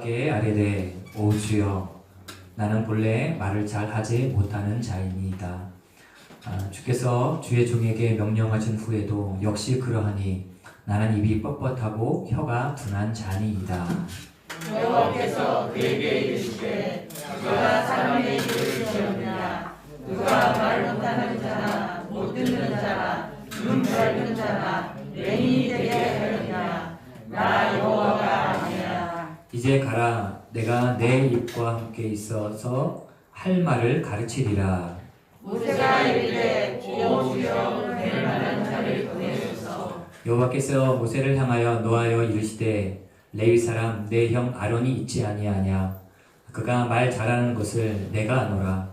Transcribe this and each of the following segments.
여호와께 아뢰되 오 주여 나는 본래 말을 잘 하지 못하는 자이니이다. 주께서 주의 종에게 명령하신 후에도 역시 그러하니 나는 입이 뻣뻣하고 혀가 둔한 자니이다. 여호와께서 그에게 이르시되 그가 사람의 입을 지었느냐 그가 말 못하는 자나 못 듣는 자나 눈 밝은 자나 맹인이 되게 하였느냐 나 여호와가 아니야. 이제 가라 내가 내 입과 함께 있어서 할 말을 가르치리라. 모세가 이르되 오 주여 될 만한 자를 보내소서. 여호와께서 모세를 향하여 노하여 이르시되 레위 사람 내 형 아론이 있지 아니하냐. 그가 말 잘하는 것을 내가 아노라.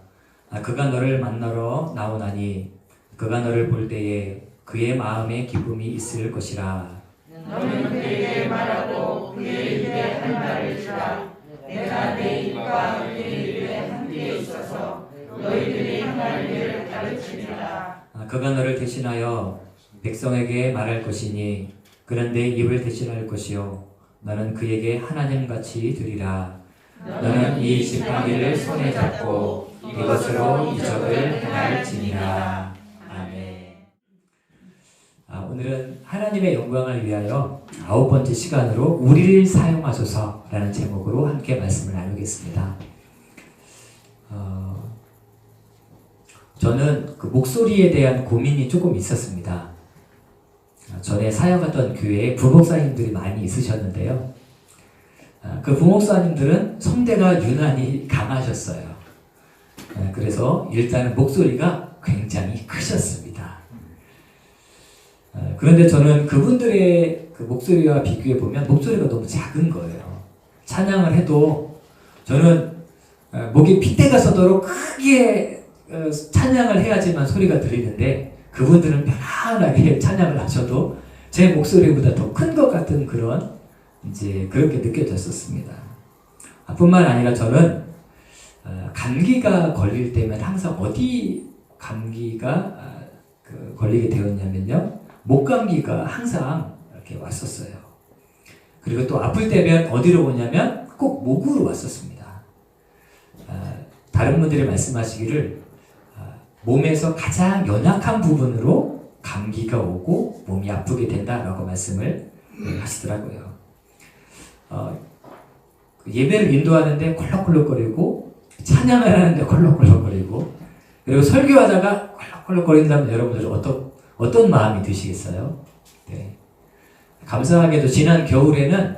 그가 너를 만나러 나오나니 그가 너를 볼 때에 그의 마음에 기쁨이 있을 것이라. 너는 그에게 말하고 그의 입에 할 말을 주라. 내가 내 입과 그의 입에 함께 있어서 너희들이 행할 일을 가르치리라. 그가 너를 대신하여 백성에게 말할 것이니 그는 내 입을 대신할 것이요 너는 그에게 하나님같이 되리라. 너는 이 지팡이를 손에 잡고 이것으로 이적을 행할지니라. 아멘. 오늘은 하나님의 영광을 위하여 9번째 시간으로 우리를 사용하소서라는 제목으로 함께 말씀을 나누겠습니다. 저는 그 목소리에 대한 고민이 조금 있었습니다. 전에 사역했던 교회에 부목사님들이 많이 있으셨는데요. 그 부목사님들은 성대가 유난히 강하셨어요. 그래서 일단은 목소리가 굉장히 크셨습니다. 그런데 저는 그분들의 그 목소리와 비교해 보면 목소리가 너무 작은 거예요. 찬양을 해도 저는 목에 핏대가 서도록 크게 찬양을 해야지만 소리가 들리는데 그분들은 편안하게 찬양을 하셔도 제 목소리보다 더 큰 것 같은 그런 이제 그렇게 느껴졌었습니다. 뿐만 아니라 저는 감기가 걸릴 때면 항상 어디 감기가 걸리게 되었냐면요. 목감기가 항상 이렇게 왔었어요. 그리고 또 아플 때면 어디로 오냐면 꼭 목으로 왔었습니다. 다른 분들이 말씀하시기를 몸에서 가장 연약한 부분으로 감기가 오고 몸이 아프게 된다라고 말씀을 하시더라고요. 예배를 인도하는데 콜록콜록거리고 찬양을 하는데 콜록콜록거리고 그리고 설교하다가 콜록콜록거린다면 여러분들 어떤 마음이 드시겠어요? 네. 감사하게도 지난 겨울에는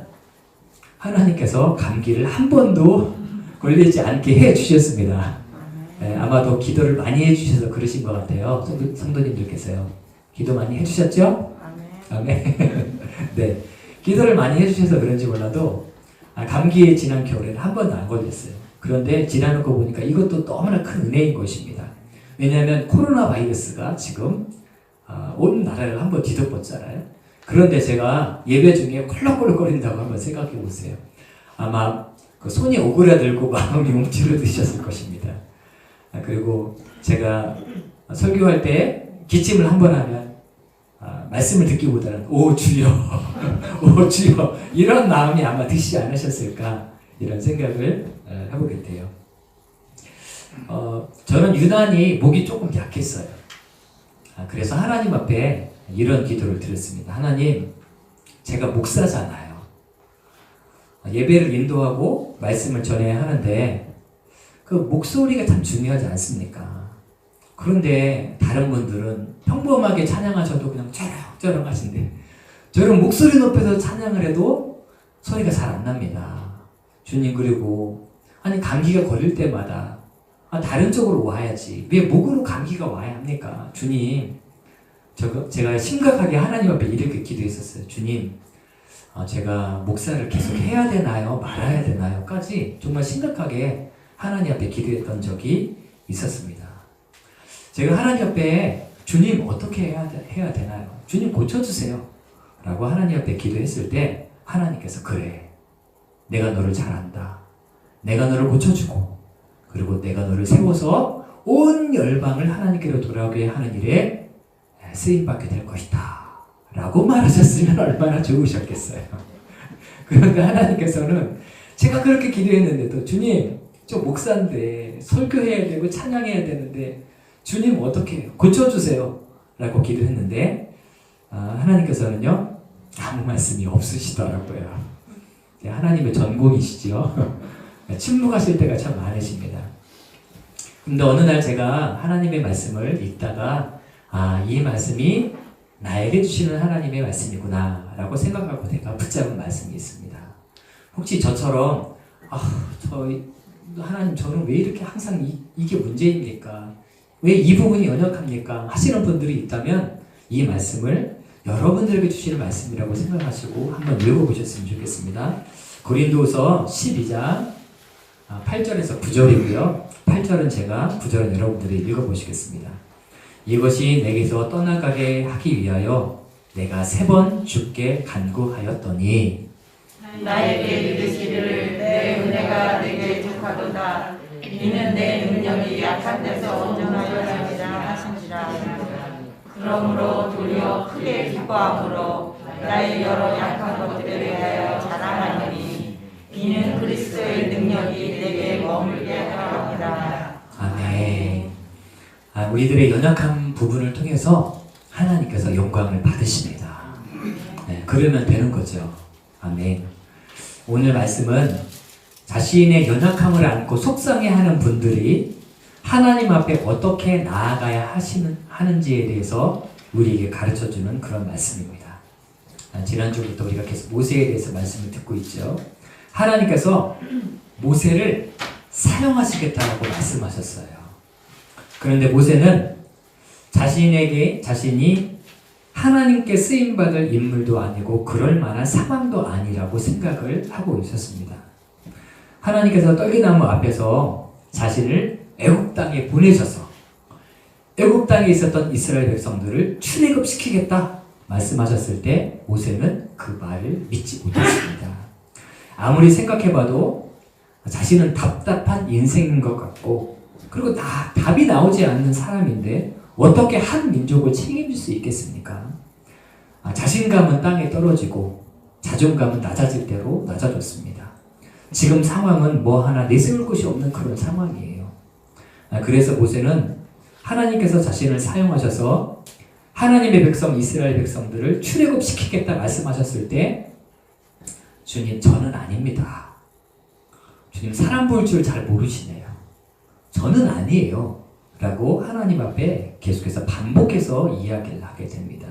하나님께서 감기를 한 번도 걸리지 않게 해주셨습니다. 네, 아마도 기도를 많이 해주셔서 그러신 것 같아요. 성도님들께서요. 기도 많이 해주셨죠? 아멘. 네, 기도를 많이 해주셔서 그런지 몰라도 감기에 지난 겨울에는 한 번도 안 걸렸어요. 그런데 지나놓고 보니까 이것도 너무나 큰 은혜인 것입니다. 왜냐하면 코로나 바이러스가 지금 온 나라를 한번 뒤덮었잖아요. 그런데 제가 예배 중에 콜록콜록거린다고 한번 생각해 보세요. 아마 그 손이 오그라들고 마음이 움츠러드셨을 것입니다. 그리고 제가 설교할 때 기침을 한번 하면 말씀을 듣기보다는 오 주여 오 주여 이런 마음이 아마 드시지 않으셨을까 이런 생각을 해보게 돼요. 저는 유난히 목이 조금 약했어요. 그래서 하나님 앞에 이런 기도를 드렸습니다. 하나님, 제가 목사잖아요. 예배를 인도하고 말씀을 전해야 하는데 그 목소리가 참 중요하지 않습니까? 그런데 다른 분들은 평범하게 찬양하셔도 그냥 쩌렁쩌렁 하신데 저는 목소리 높여서 찬양을 해도 소리가 잘 안 납니다. 주님, 그리고 아니 감기가 걸릴 때마다 다른 쪽으로 와야지 왜 목으로 감기가 와야 합니까? 주님, 제가 심각하게 하나님 앞에 이렇게 기도했었어요. 주님, 제가 목사를 계속 해야 되나요? 말아야 되나요? 까지 정말 심각하게 하나님 앞에 기도했던 적이 있었습니다. 제가 하나님 앞에 주님 어떻게 해야 되나요? 주님 고쳐주세요 라고 하나님 앞에 기도했을 때 하나님께서 그래, 내가 너를 잘 안다. 내가 너를 고쳐주고 그리고 내가 너를 세워서 온 열방을 하나님께로 돌아오게 하는 일에 쓰임받게 될 것이다 라고 말하셨으면 얼마나 좋으셨겠어요. 그런데 하나님께서는 제가 그렇게 기도했는데도 주님, 저 목사인데 설교해야 되고 찬양해야 되는데 주님 어떻게 해요? 고쳐주세요 라고 기도했는데 하나님께서는요 아무 말씀이 없으시더라고요. 하나님의 전공이시죠. 침묵하실 때가 참 많으십니다. 근데 어느 날 제가 하나님의 말씀을 읽다가 이 말씀이 나에게 주시는 하나님의 말씀이구나 라고 생각하고 내가 붙잡은 말씀이 있습니다. 혹시 저처럼 하나님 저는 왜 이렇게 항상 이게 문제입니까? 왜 이 부분이 연약합니까? 하시는 분들이 있다면 이 말씀을 여러분들에게 주시는 말씀이라고 생각하시고 한번 읽어보셨으면 좋겠습니다. 고린도서 12장 8절에서 9절이고요. 8절은 제가 9절은 여러분들이 읽어보시겠습니다. 이것이 내게서 떠나가게 하기 위하여 내가 3번 주께 간구하였더니 나에게 이르시기를 내 은혜가 내게 족하도다. 이는 내 능력이 약한 데서 온전하여 하리라 하신지라. 그러므로 도리어 크게 기뻐함으로 나의 여러 약한 것들에 대하여 자랑하노니 이는 그리스도의 능력이 내게 머물게 하리라. 아멘. 우리들의 연약한 부분을 통해서 하나님께서 영광을 받으십니다. 네, 그러면 되는 거죠. 아멘. 오늘 말씀은 자신의 연약함을 안고 속상해하는 분들이 하나님 앞에 어떻게 나아가야 하는지에 대해서 우리에게 가르쳐주는 그런 말씀입니다. 지난주부터 우리가 계속 모세에 대해서 말씀을 듣고 있죠. 하나님께서 모세를 사용하시겠다라고 말씀하셨어요. 그런데 모세는 자신이 하나님께 쓰임받을 인물도 아니고 그럴 만한 상황도 아니라고 생각을 하고 있었습니다. 하나님께서 떨기나무 앞에서 자신을 애굽 땅에 보내셔서 애굽 땅에 있었던 이스라엘 백성들을 출애굽시키겠다 말씀하셨을 때 모세는 그 말을 믿지 못했습니다. 아무리 생각해봐도 자신은 답답한 인생인 것 같고 그리고 답이 나오지 않는 사람인데 어떻게 한 민족을 책임질 수 있겠습니까? 자신감은 땅에 떨어지고 자존감은 낮아질 대로 낮아졌습니다. 지금 상황은 뭐 하나 내세울 곳이 없는 그런 상황이에요. 그래서 모세는 하나님께서 자신을 사용하셔서 하나님의 백성 이스라엘 백성들을 출애굽시키겠다 말씀하셨을 때 주님 저는 아닙니다. 주님 사람 볼 줄 잘 모르시네요. 저는 아니에요. 라고 하나님 앞에 계속해서 반복해서 이야기를 하게 됩니다.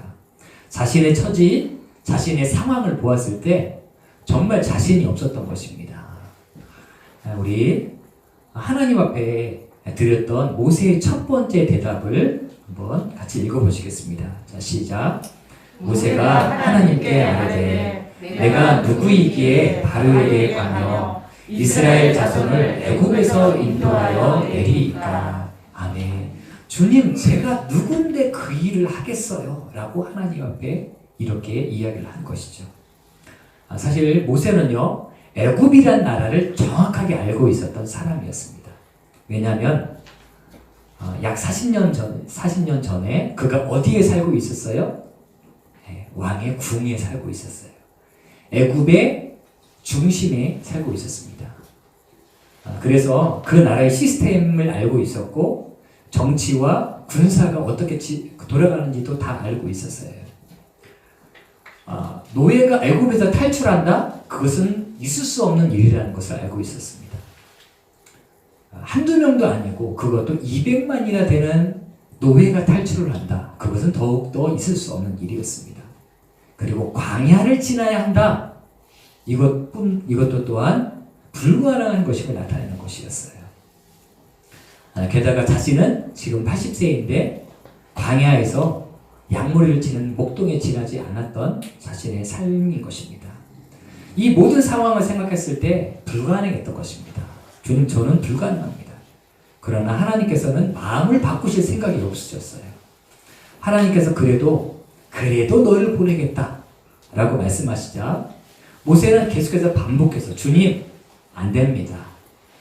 자신의 처지, 자신의 상황을 보았을 때 정말 자신이 없었던 것입니다. 우리 하나님 앞에 드렸던 모세의 첫 번째 대답을 한번 같이 읽어보시겠습니다. 자, 시작. 모세가 하나님께 아뢰되 내가 누구이기에 바로에게 가며 이스라엘 자손을 애굽에서 인도하여 내리이까. 아멘. 주님 제가 누군데 그 일을 하겠어요? 라고 하나님 앞에 이렇게 이야기를 한 것이죠. 사실 모세는요 애굽이란 나라를 정확하게 알고 있었던 사람이었습니다. 왜냐하면 약 40년 전에 그가 어디에 살고 있었어요? 왕의 궁에 살고 있었어요. 애굽의 중심에 살고 있었습니다. 그래서 그 나라의 시스템을 알고 있었고 정치와 군사가 어떻게 돌아가는지도 다 알고 있었어요. 노예가 애굽에서 탈출한다? 그것은 있을 수 없는 일이라는 것을 알고 있었습니다. 한두 명도 아니고 그것도 200만이나 되는 노예가 탈출을 한다. 그것은 더욱더 있을 수 없는 일이었습니다. 그리고 광야를 지나야 한다. 이것도 또한 불가능한 것임을 나타내는 것이었어요. 게다가 자신은 지금 80세인데 광야에서 양머리를 치는 목동에 지나지 않았던 자신의 삶인 것입니다. 이 모든 상황을 생각했을 때 불가능했던 것입니다. 주님 저는 불가능합니다. 그러나 하나님께서는 마음을 바꾸실 생각이 없으셨어요. 하나님께서 그래도 너를 보내겠다 라고 말씀하시자 모세는 계속해서 반복해서 주님 안 됩니다.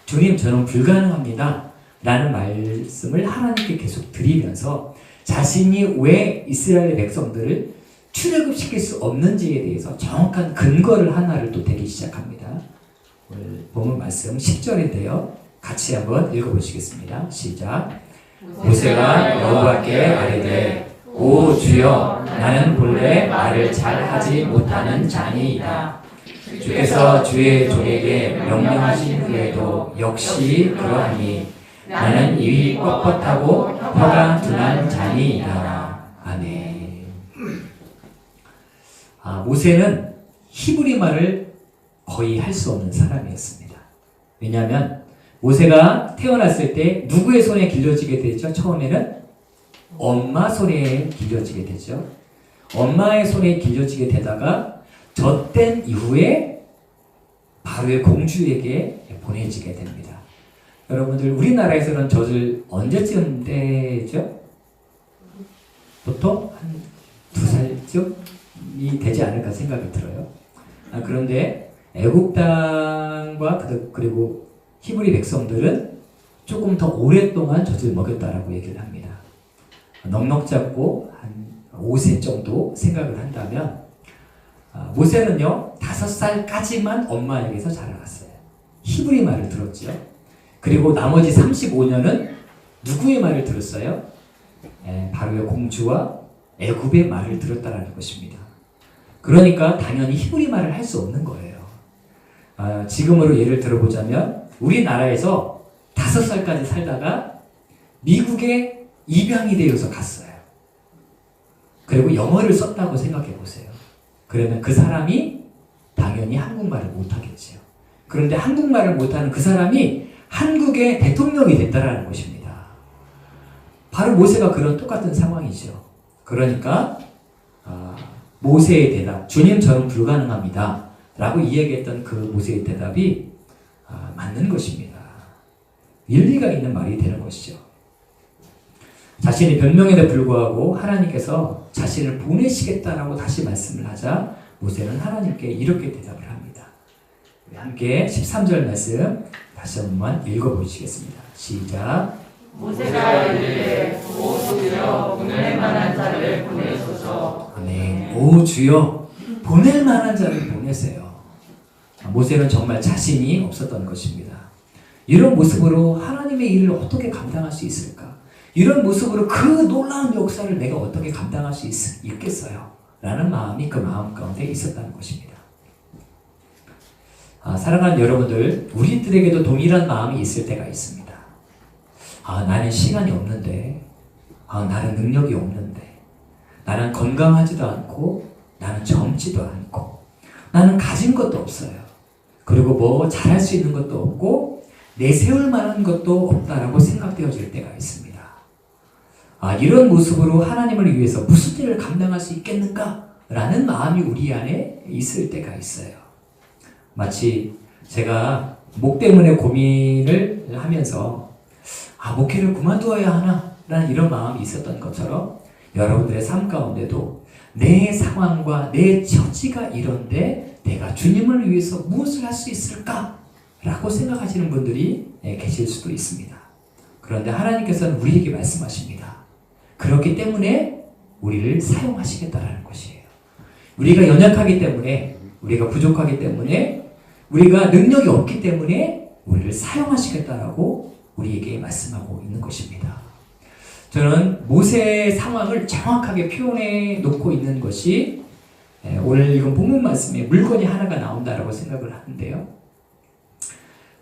주님 저는 불가능합니다. 라는 말씀을 하나님께 계속 드리면서 자신이 왜 이스라엘 백성들을 출애굽시킬 수 없는지에 대해서 정확한 근거를 하나를 또 대기 시작합니다. 오늘 본문 말씀 10절인데요. 같이 한번 읽어보시겠습니다. 시작. 모세가 여호와께 아뢰되 오 주여 나는 본래 말을 잘하지 못하는 자니이다. 주께서 주의 종에게 명령하신 후에도 역시 그러하니 나는 입이 뻣뻣하고 혀가 둔한 자니이다. 아멘. 모세는 히브리 말을 거의 할 수 없는 사람이었습니다. 왜냐하면 모세가 태어났을 때 누구의 손에 길려지게 되죠? 처음에는 엄마 손에 길려지게 되죠. 엄마의 손에 길려지게 되다가 젖된 이후에 바로의 공주에게 보내지게 됩니다. 여러분들 우리나라에서는 젖을 언제쯤 떼죠? 보통 한 2살쯤이 되지 않을까 생각이 들어요. 그런데 애국 땅과 그리고 히브리 백성들은 조금 더 오랫동안 젖을 먹였다라고 얘기를 합니다. 넉넉 잡고 한 5세 정도 생각을 한다면 모세는요 5살까지만 엄마에게서 자라났어요. 히브리 말을 들었죠. 그리고 나머지 35년은 누구의 말을 들었어요? 바로의 공주와 애굽의 말을 들었다라는 것입니다. 그러니까 당연히 히브리 말을 할 수 없는 거예요. 지금으로 예를 들어보자면 우리나라에서 5살까지 살다가 미국에 입양이 되어서 갔어요. 그리고 영어를 썼다고 생각해 보세요. 그러면 그 사람이 당연히 한국말을 못하겠지요. 그런데 한국말을 못하는 그 사람이 한국의 대통령이 됐다라는 것입니다. 바로 모세가 그런 똑같은 상황이죠. 그러니까 모세의 대답, 주님 저는 불가능합니다 라고 이야기했던 그 모세의 대답이 맞는 것입니다. 일리가 있는 말이 되는 것이죠. 자신의 변명에도 불구하고 하나님께서 자신을 보내시겠다라고 다시 말씀을 하자 모세는 하나님께 이렇게 대답을 합니다. 함께 13절 말씀 다시 한 번만 읽어보시겠습니다. 시작. 모세가 이르되 오 주여 보낼 만한 자를 보내소서. 아멘. 오 주여 보낼 만한 자를 보내세요. 모세는 정말 자신이 없었던 것입니다. 이런 모습으로 하나님의 일을 어떻게 감당할 수 있을까? 이런 모습으로 그 놀라운 역사를 내가 어떻게 감당할 수 있겠어요? 라는 마음이 그 마음 가운데 있었다는 것입니다. 사랑하는 여러분들, 우리들에게도 동일한 마음이 있을 때가 있습니다. 나는 시간이 없는데, 나는 능력이 없는데, 나는 건강하지도 않고, 나는 젊지도 않고, 나는 가진 것도 없어요. 그리고 뭐 잘할 수 있는 것도 없고 내세울 만한 것도 없다라고 생각되어질 때가 있습니다. 이런 모습으로 하나님을 위해서 무슨 일을 감당할 수 있겠는가? 라는 마음이 우리 안에 있을 때가 있어요. 마치 제가 목 때문에 고민을 하면서 목회를 그만두어야 하나? 라는 이런 마음이 있었던 것처럼 여러분들의 삶 가운데도 내 상황과 내 처지가 이런데 내가 주님을 위해서 무엇을 할 수 있을까? 라고 생각하시는 분들이 계실 수도 있습니다. 그런데 하나님께서는 우리에게 말씀하십니다. 그렇기 때문에 우리를 사용하시겠다라는 것이에요. 우리가 연약하기 때문에, 우리가 부족하기 때문에, 우리가 능력이 없기 때문에 우리를 사용하시겠다라고 우리에게 말씀하고 있는 것입니다. 저는 모세의 상황을 정확하게 표현해 놓고 있는 것이 오늘 읽은 본문 말씀에 물건이 하나가 나온다라고 생각을 하는데요.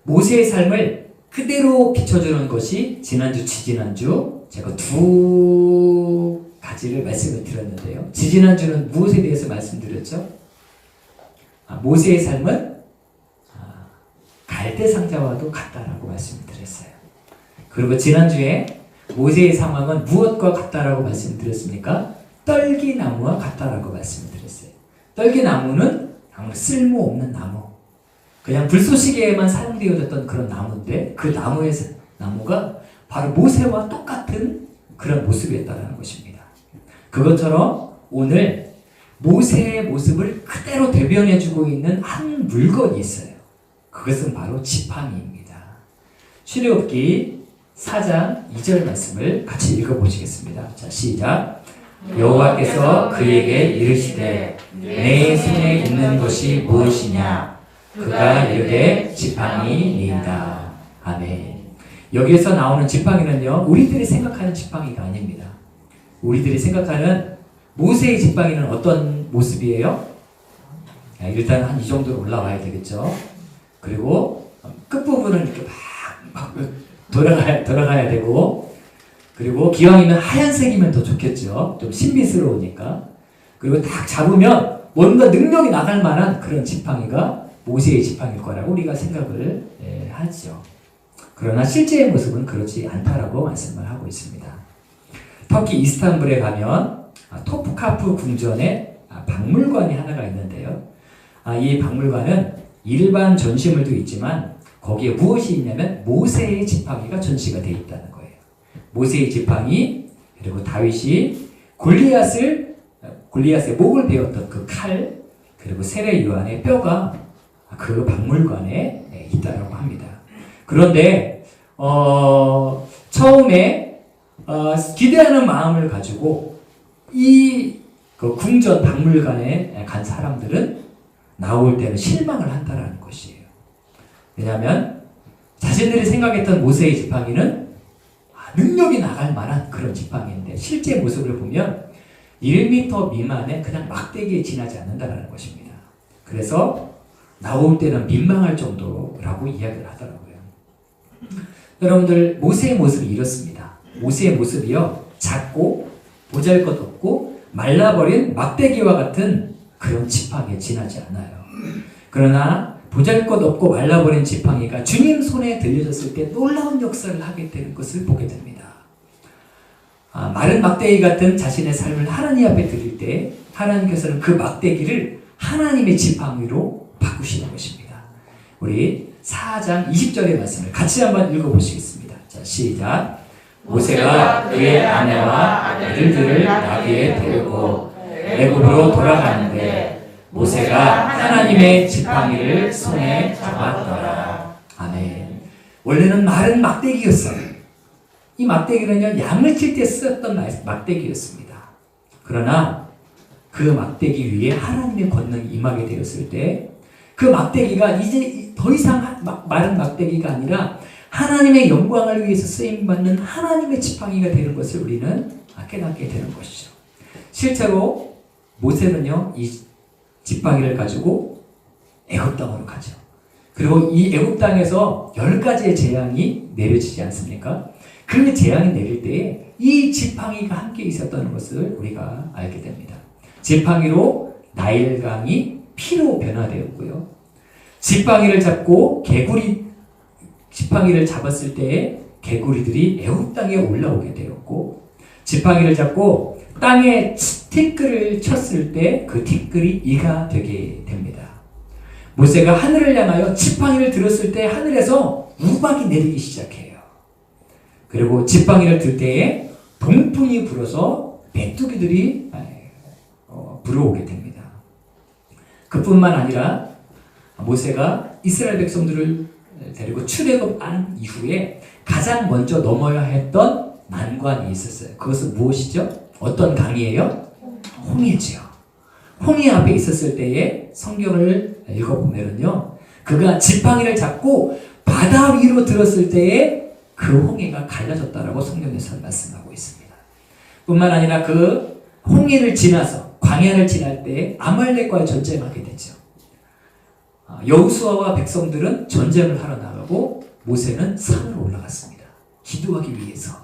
모세의 삶을 그대로 비춰주는 것이 지난주, 지지난주 제가 두 가지를 말씀을 드렸는데요. 지지난주는 무엇에 대해서 말씀드렸죠? 모세의 삶은 갈대 상자와도 같다라고 말씀을 드렸어요. 그리고 지난주에 모세의 상황은 무엇과 같다라고 말씀드렸습니까? 떨기나무와 같다라고 말씀드렸어요. 떨기나무는 아무 쓸모없는 나무, 그냥 불쏘시개에만 사용되어졌던 그런 나무인데 그 나무가 바로 모세와 똑같은 그런 모습이었다는 것입니다. 그것처럼 오늘 모세의 모습을 그대로 대변해주고 있는 한 물건이 있어요. 그것은 바로 지팡이입니다. 출애굽기 4장 2절 말씀을 같이 읽어보시겠습니다. 자, 시작. 여호와께서 그에게 이르시되 내 손에 있는 것이 무엇이냐? 그가 이르되 지팡이니이다. 아멘. 여기에서 나오는 지팡이는요, 우리들이 생각하는 지팡이가 아닙니다. 우리들이 생각하는 모세의 지팡이는 어떤 모습이에요? 일단 한 이 정도로 올라와야 되겠죠. 그리고 끝부분은 이렇게 막 돌아가야 되고, 그리고 기왕이면 하얀색이면 더 좋겠죠. 좀 신비스러우니까. 그리고 딱 잡으면 뭔가 능력이 나갈 만한 그런 지팡이가 모세의 지팡이일 거라고 우리가 생각을 하죠. 그러나 실제의 모습은 그렇지 않다라고 말씀을 하고 있습니다. 터키 이스탄불에 가면 토프카프 궁전에 박물관이 하나가 있는데요. 이 박물관은 일반 전시물도 있지만 거기에 무엇이 있냐면 모세의 지팡이가 전시가 되어 있다는 거예요. 모세의 지팡이, 그리고 다윗이 골리앗의 목을 베었던 그 칼, 그리고 세례 요한의 뼈가 그 박물관에 있다고 합니다. 그런데 처음에 기대하는 마음을 가지고 그 궁전 박물관에 간 사람들은 나올 때는 실망을 한다라는 것이에요. 왜냐하면 자신들이 생각했던 모세의 지팡이는 능력이 나갈 만한 그런 지팡이인데 실제 모습을 보면 1m 미만의 그냥 막대기에 지나지 않는다라는 것입니다. 그래서 나올 때는 민망할 정도라고 이야기를 하더라고요. 여러분들, 모세의 모습이 이렇습니다. 모세의 모습이요, 작고 보잘것없고 말라버린 막대기와 같은 그런 지팡이에 지나지 않아요. 그러나 보잘것없고 말라버린 지팡이가 주님 손에 들려졌을 때 놀라운 역사를 하게 되는 것을 보게 됩니다. 마른 막대기 같은 자신의 삶을 하나님 앞에 드릴 때 하나님께서는 그 막대기를 하나님의 지팡이로 바꾸시는 것입니다. 우리 4장 20절의 말씀을 같이 한번 읽어보시겠습니다. 자, 시작. 모세가 그의 아내와 아들들을 나귀에 데리고 애굽으로 돌아가는데 모세가 하나님의 지팡이를 손에 잡았더라. 아멘. 원래는 마른 막대기였어요. 이 막대기는요, 양을 칠 때 쓰였던 막대기였습니다. 그러나 그 막대기 위에 하나님의 권능이 임하게 되었을 때 그 막대기가 이제 더 이상 마른 막대기가 아니라 하나님의 영광을 위해서 쓰임받는 하나님의 지팡이가 되는 것을 우리는 깨닫게 되는 것이죠. 실제로 모세는요, 이 지팡이를 가지고 애굽 땅으로 가죠. 그리고 이 애굽 땅에서 10가지의 재앙이 내려지지 않습니까? 그 재앙이 내릴 때에 이 지팡이가 함께 있었다는 것을 우리가 알게 됩니다. 지팡이로 나일강이 피로 변화되었고요. 지팡이를 잡고 지팡이를 잡았을 때에 개구리들이 애굽 땅에 올라오게 되었고, 지팡이를 잡고 땅에 티끌을 쳤을 때 그 티끌이 이가 되게 됩니다. 모세가 하늘을 향하여 지팡이를 들었을 때 하늘에서 우박이 내리기 시작해요. 그리고 지팡이를 들 때에 동풍이 불어서 메뚜기들이 불어오게 됩니다. 그뿐만 아니라 모세가 이스라엘 백성들을 데리고 출애굽한 이후에 가장 먼저 넘어야 했던 난관이 있었어요. 그것은 무엇이죠? 어떤 강이에요? 홍해지요. 홍해 앞에 있었을 때에 성경을 읽어보면요, 그가 지팡이를 잡고 바다 위로 들었을 때에 그 홍해가 갈라졌다라고 성경에서 말씀하고 있습니다. 뿐만 아니라 그 홍해를 지나서 광야를 지날 때 아말렉과 전쟁하게 되죠. 여호수아와 백성들은 전쟁을 하러 나가고 모세는 산으로 올라갔습니다. 기도하기 위해서.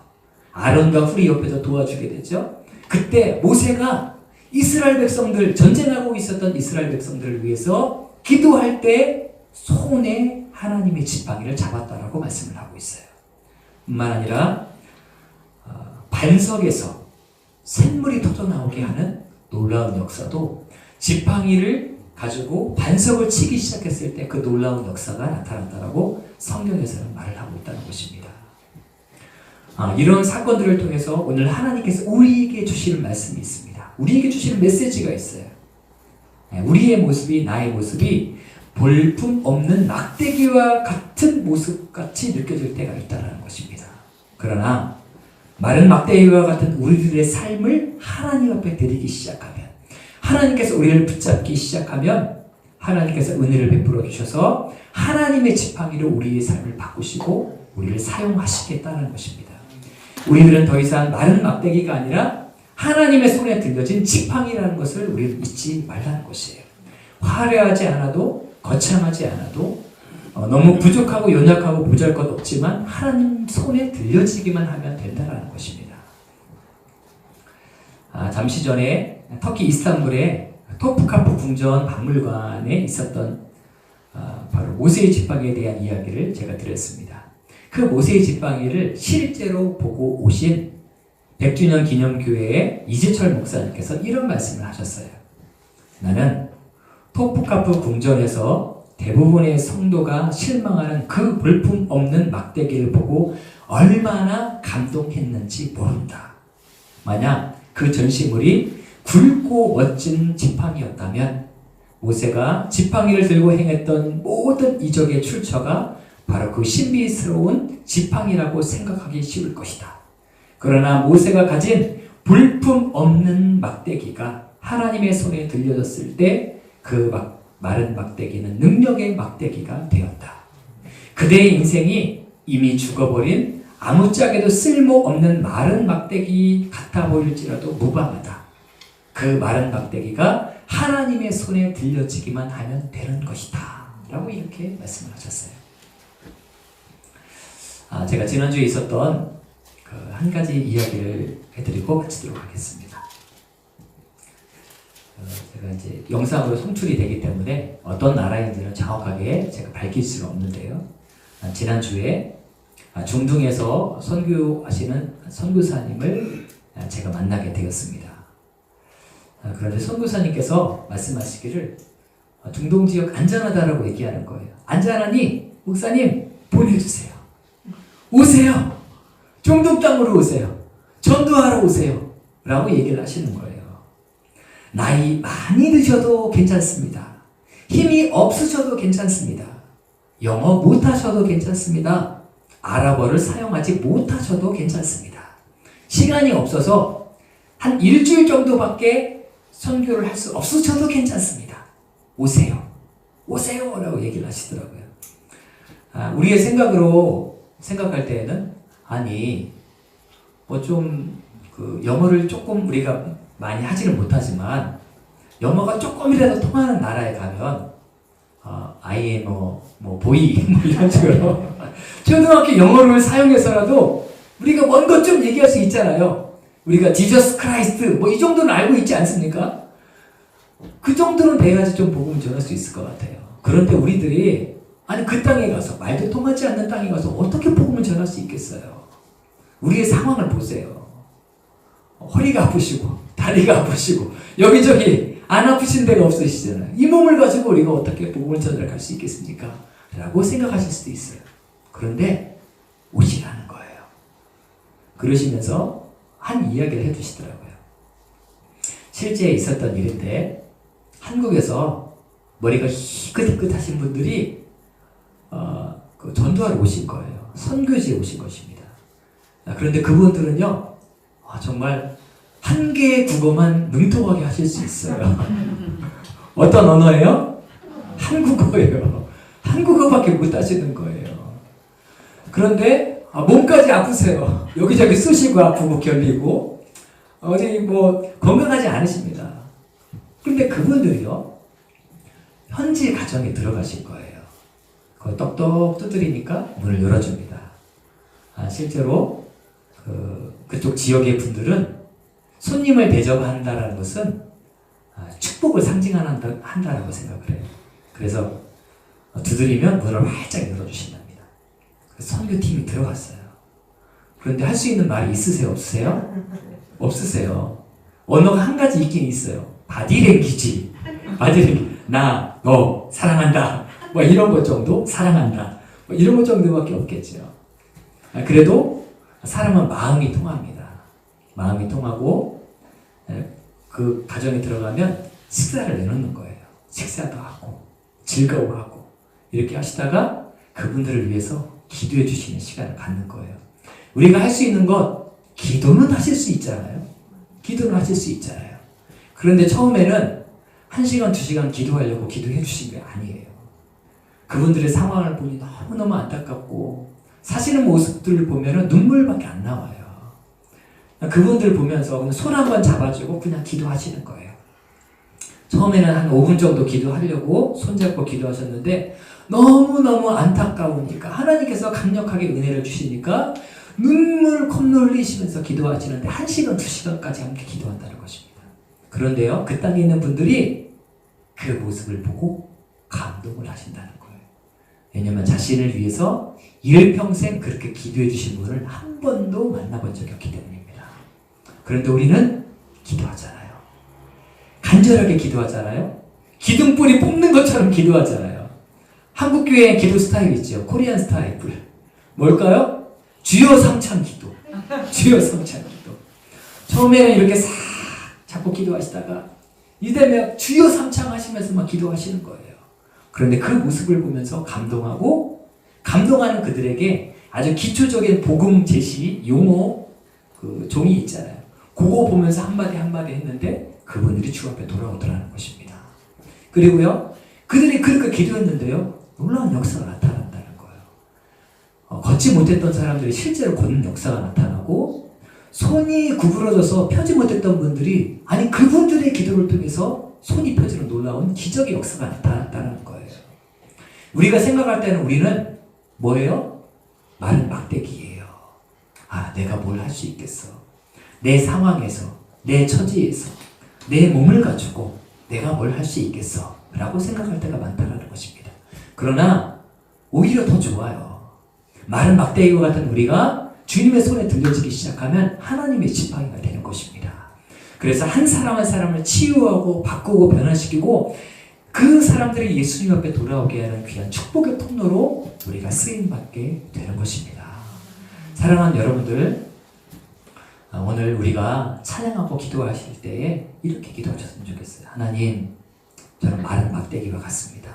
아론과 훌이 옆에서 도와주게 되죠. 그때 모세가 이스라엘 백성들, 전쟁하고 있었던 이스라엘 백성들을 위해서 기도할 때 손에 하나님의 지팡이를 잡았다라고 말씀을 하고 있어요. 뿐만 아니라 반석에서 샘물이 터져나오게 하는 놀라운 역사도 지팡이를 가지고 반석을 치기 시작했을 때 그 놀라운 역사가 나타났다라고 성경에서는 말을 하고 있다는 것입니다. 이런 사건들을 통해서 오늘 하나님께서 우리에게 주시는 말씀이 있습니다. 우리에게 주시는 메시지가 있어요. 우리의 모습이, 나의 모습이 볼품 없는 막대기와 같은 모습같이 느껴질 때가 있다는 것입니다. 그러나 마른 막대기와 같은 우리들의 삶을 하나님 앞에 드리기 시작하면, 하나님께서 우리를 붙잡기 시작하면 하나님께서 은혜를 베풀어 주셔서 하나님의 지팡이로 우리의 삶을 바꾸시고 우리를 사용하시겠다는 것입니다. 우리들은 더 이상 마른 막대기가 아니라 하나님의 손에 들려진 지팡이라는 것을 우리는 잊지 말라는 것이에요. 화려하지 않아도 거창하지 않아도 너무 부족하고 연약하고 보잘것없지만 하나님 손에 들려지기만 하면 된다는 것입니다. 잠시 전에 터키 이스탄불의 토프카프 궁전 박물관에 있었던 바로 모세의 지팡이에 대한 이야기를 제가 드렸습니다. 그 모세의 지팡이를 실제로 보고 오신 100주년 기념교회의 이재철 목사님께서 이런 말씀을 하셨어요. 나는 토프카프 궁전에서 대부분의 성도가 실망하는 그 볼품 없는 막대기를 보고 얼마나 감동했는지 모른다. 만약 그 전시물이 굵고 멋진 지팡이였다면 모세가 지팡이를 들고 행했던 모든 이적의 출처가 바로 그 신비스러운 지팡이라고 생각하기 쉬울 것이다. 그러나 모세가 가진 볼품 없는 막대기가 하나님의 손에 들려졌을 때 그 마른 막대기는 능력의 막대기가 되었다. 그대의 인생이 이미 죽어버린 아무짝에도 쓸모없는 마른 막대기 같아 보일지라도 무방하다. 그 마른 막대기가 하나님의 손에 들려지기만 하면 되는 것이다. 라고 이렇게 말씀을 하셨어요. 제가 지난주에 있었던 그 한 가지 이야기를 해드리고 마치도록 하겠습니다. 제가 이제 영상으로 송출이 되기 때문에 어떤 나라인지는 정확하게 제가 밝힐 수는 없는데요. 지난주에 중동에서 선교하시는 선교사님을 제가 만나게 되었습니다. 그런데 선교사님께서 말씀하시기를 중동 지역 안전하다라고 얘기하는 거예요. 안전하니 목사님 보내주세요. 오세요. 중동 땅으로 오세요. 전도하러 오세요. 라고 얘기를 하시는 거예요. 나이 많이 드셔도 괜찮습니다. 힘이 없으셔도 괜찮습니다. 영어 못하셔도 괜찮습니다. 아랍어를 사용하지 못하셔도 괜찮습니다. 시간이 없어서 한 일주일 정도밖에 선교를 할 수 없으셔도 괜찮습니다. 오세요. 오세요. 라고 얘기를 하시더라고요. 우리의 생각으로 생각할 때에는 아니 뭐 좀 그 영어를 조금 우리가 많이 하지는 못하지만 영어가 조금이라도 통하는 나라에 가면 I am 뭐 boy 뭐 이런 식으로 초등학교 영어를 사용해서라도 우리가 먼 것 좀 얘기할 수 있잖아요. 우리가 Jesus Christ 뭐 이 정도는 알고 있지 않습니까? 그 정도는 돼야지 좀 복음을 전할 수 있을 것 같아요. 그런데 우리들이 아니 그 땅에 가서 말도 통하지 않는 땅에 가서 어떻게 복음을 전할 수 있겠어요? 우리의 상황을 보세요. 허리가 아프시고 다리가 아프시고 여기저기 안 아프신 데가 없으시잖아요. 이 몸을 가지고 우리가 어떻게 복음을 전달할 수 있겠습니까? 라고 생각하실 수도 있어요. 그런데 오시라는 거예요. 그러시면서 한 이야기를 해주시더라고요. 실제 있었던 일인데 한국에서 머리가 희끗희끗하신 분들이 그 전도하러 오신 거예요. 선교지에 오신 것입니다. 그런데 그분들은요 정말 한 개의 국어만 능통하게 하실 수 있어요. 어떤 언어예요? 한국어예요. 한국어밖에 못 하시는 거예요. 그런데 몸까지 아프세요. 여기저기 쑤시고 아프고 결리고 어디 뭐 건강하지 않으십니다. 그런데 그분들이요 현지 가정에 들어가실 거예요. 그걸 똑똑 두드리니까 문을 열어줍니다. 실제로 그쪽 지역의 분들은 손님을 대접한다는 것은 축복을 상징한다라고 생각을 해요. 그래서 두드리면 문을 활짝 열어주신답니다. 그래서 선교팀이 들어갔어요. 그런데 할 수 있는 말이 있으세요? 없으세요? 없으세요. 언어가 한 가지 있긴 있어요. 바디랭귀지. 바디랭귀지. 나, 너, 사랑한다. 뭐 이런 것 정도? 사랑한다. 뭐 이런 것 정도밖에 없겠죠. 그래도 사람은 마음이 통합니다. 마음이 통하고 그 가정에 들어가면 식사를 내놓는 거예요. 식사도 하고 즐거워하고 이렇게 하시다가 그분들을 위해서 기도해 주시는 시간을 갖는 거예요. 우리가 할 수 있는 것 기도는 하실 수 있잖아요. 기도는 하실 수 있잖아요. 그런데 처음에는 1시간, 2시간 기도하려고 기도해 주신 게 아니에요. 그분들의 상황을 보니 너무너무 안타깝고 사시는 모습들을 보면 눈물밖에 안 나와요. 그분들 보면서 그냥 손 한번 잡아주고 그냥 기도하시는 거예요. 처음에는 한 5분 정도 기도하려고 손잡고 기도하셨는데 너무너무 안타까우니까 하나님께서 강력하게 은혜를 주시니까 눈물 콧물 흘리시면서 기도하시는데 1시간, 2시간까지 함께 기도한다는 것입니다. 그런데요, 그 땅에 있는 분들이 그 모습을 보고 감동을 하신다는 거예요. 왜냐하면 자신을 위해서 일평생 그렇게 기도해 주신 분을 한 번도 만나본 적이 없기 때문입니다. 그런데 우리는 기도하잖아요. 간절하게 기도하잖아요. 기둥뿌리 뽑는 것처럼 기도하잖아요. 한국교회의 기도 스타일 있죠. 코리안 스타일. 뭘까요? 주여 삼창 기도. 주여 삼창 기도. 처음에는 이렇게 싹 잡고 기도하시다가 이제면 주여 삼창 하시면서 막 기도하시는 거예요. 그런데 그 모습을 보면서 감동하고 감동하는 그들에게 아주 기초적인 복음 제시 용어 그 종이 있잖아요. 그거 보면서 한마디 한마디 했는데 그분들이 주 앞에 돌아오더라는 것입니다. 그리고요, 그들이 그렇게 기도했는데요, 놀라운 역사가 나타난다는 거예요. 걷지 못했던 사람들이 실제로 걷는 역사가 나타나고 손이 구부러져서 펴지 못했던 분들이 아니 그분들의 기도를 통해서 손이 펴지는 놀라운 기적의 역사가 나타났다는 거예요. 우리가 생각할 때는 우리는 뭐예요? 마른 막대기예요. 아, 내가 뭘 할 수 있겠어. 내 상황에서, 내 처지에서, 내 몸을 가지고 내가 뭘 할 수 있겠어. 라고 생각할 때가 많다는 것입니다. 그러나 오히려 더 좋아요. 마른 막대기와 같은 우리가 주님의 손에 들려지기 시작하면 하나님의 지팡이가 되는 것입니다. 그래서 한 사람 한 사람을 치유하고 바꾸고 변화시키고 그 사람들이 예수님 앞에 돌아오게 하는 귀한 축복의 통로로 우리가 쓰임받게 되는 것입니다. 사랑하는 여러분들, 오늘 우리가 찬양하고 기도하실 때에 이렇게 기도하셨으면 좋겠어요. 하나님, 저는 마른 막대기와 같습니다.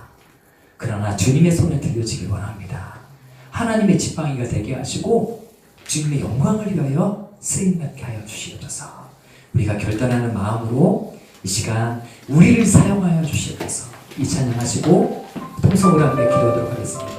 그러나 주님의 손에 들려지길 원합니다. 하나님의 지팡이가 되게 하시고 주님의 영광을 위하여 쓰임받게 하여 주시옵소서. 우리가 결단하는 마음으로 이 시간 우리를 사용하여 주시옵소서. 이 찬양하시고 통성으로 함께 기도하도록 하겠습니다.